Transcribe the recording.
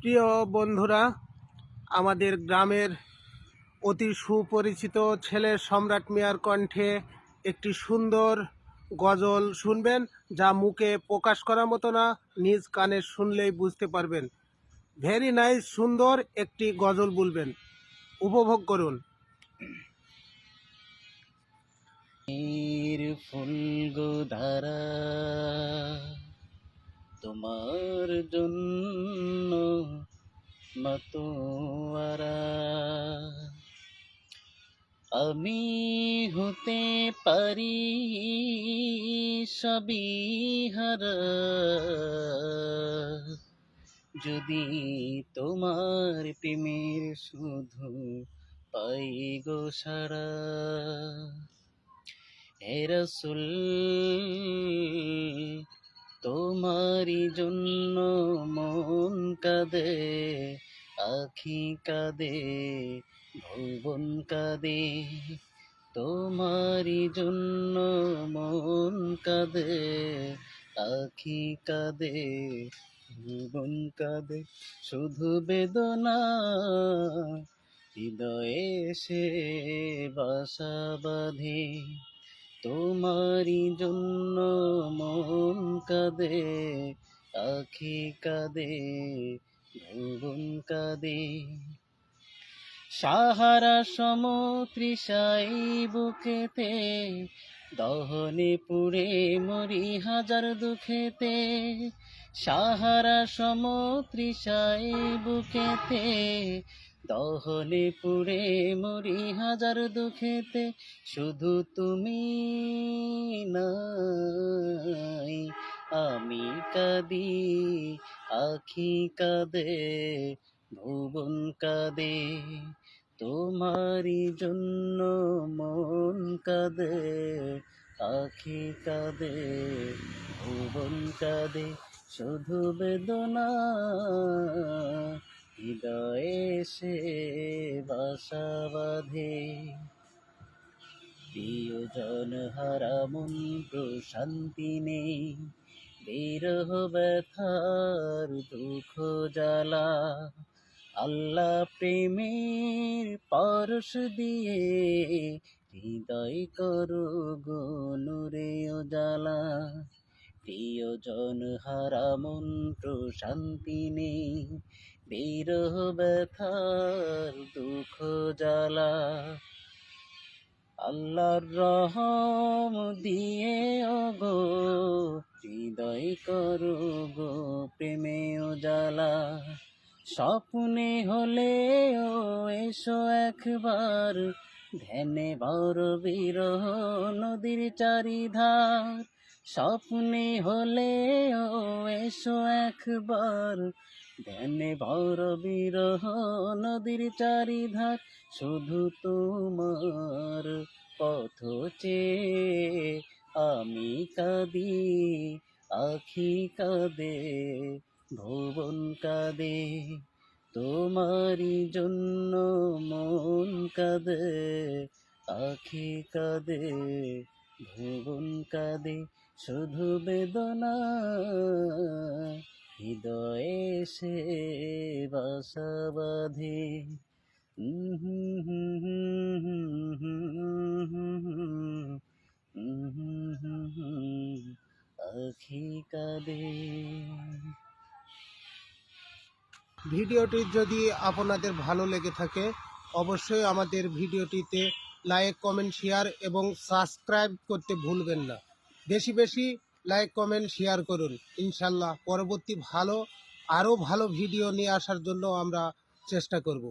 প্রিয় বন্ধুরা, আমাদের গ্রামের অতি সুপরিচিত ছেলে সম্রাট মিয়ার কণ্ঠে একটি সুন্দর গজল শুনবেন, যা মুখে প্রকাশ করার মতো না, নিজ কানে শুনলেই বুঝতে পারবেন। ভেরি নাইস, সুন্দর একটি গজল বলবেন, উপভোগ করুন। ফুল গো ধারা তোমার জন্য মাতোয়ারা, আমি হতে পারি সবই হারা, যদি তোমার প্রেমের শুধু পাই গো সারা। হে রাসূল, তোমারই জন্য মন কাঁদে, আখি কাঁদে, ভুবন কাঁদে। তোমারই জন্য মন কাঁদে, আখি কাঁদে, ভুবন কাঁদে। শুধু বেদনা হৃদয়ে সে বাসা বাঁধে, তোমারই জন্য মন কাঁদে, আখি কাঁদে, ভুবন কাঁদে। সাহারা সমতৃষাই বুকেতে, দহনে পুড়ে মরি হাজার দুঃখেতে। সাহারা সমতৃষাই বুকেতে, দহনে পুড়ে মরি হাজার দুঃখেতে। শুধু তুমি নাই আমি কাঁদি, আখি কাঁদে, ভুবন কাঁদে। তোমারই জন্য মন কাঁদে, আখি কাঁদে, ভুবন কাঁদে। শুধু বেদনা হৃদয়ে সে বাসা বাঁধে। প্রিয়জন হারা মন প্রশান্তি নেই, বিরহ ব্যথার দুঃখ জ্বালা। আল্লাহ প্রেমের পরশ দিয়ে হৃদয় করো গো নূরে উজালা। প্রিয়জন হারা মন প্রশান্তি নেই, বিরহ ব্যথার দুঃখ জ্বালা। আল্লাহর রহম দিয়ে ওগো হৃদয় করো গো প্রেমে উজালা। স্বপ্নে হলেও এসো একবার, ধ্যানে বড় বিরহ নদীর চারিধার। স্বপ্নে হলেও এসো একবার, ধ্যানে বড় বিরহ নদীর চারিধার। শুধু তোমার পথ চেয়ে আমি কাঁদি, আখি কাঁদে, ভুবন কাঁদে। তোমারই জন্য মন কাঁদে, আখি কাঁদে, ভুবন কাঁদে। শুধু বেদনা হৃদয়ে সে বাসা বাঁধে। আখি কাঁদে। ভিডিওটি যদি আপনাদের ভালো লেগে থাকে, অবশ্যই আমাদের ভিডিওটিতে লাইক, কমেন্ট, শেয়ার এবং সাবস্ক্রাইব করতে ভুলবেন না। বেশি বেশি লাইক, কমেন্ট, শেয়ার করুন। ইনশাল্লাহ পরবর্তী আরও ভালো ভিডিও নিয়ে আসার জন্য আমরা চেষ্টা করব।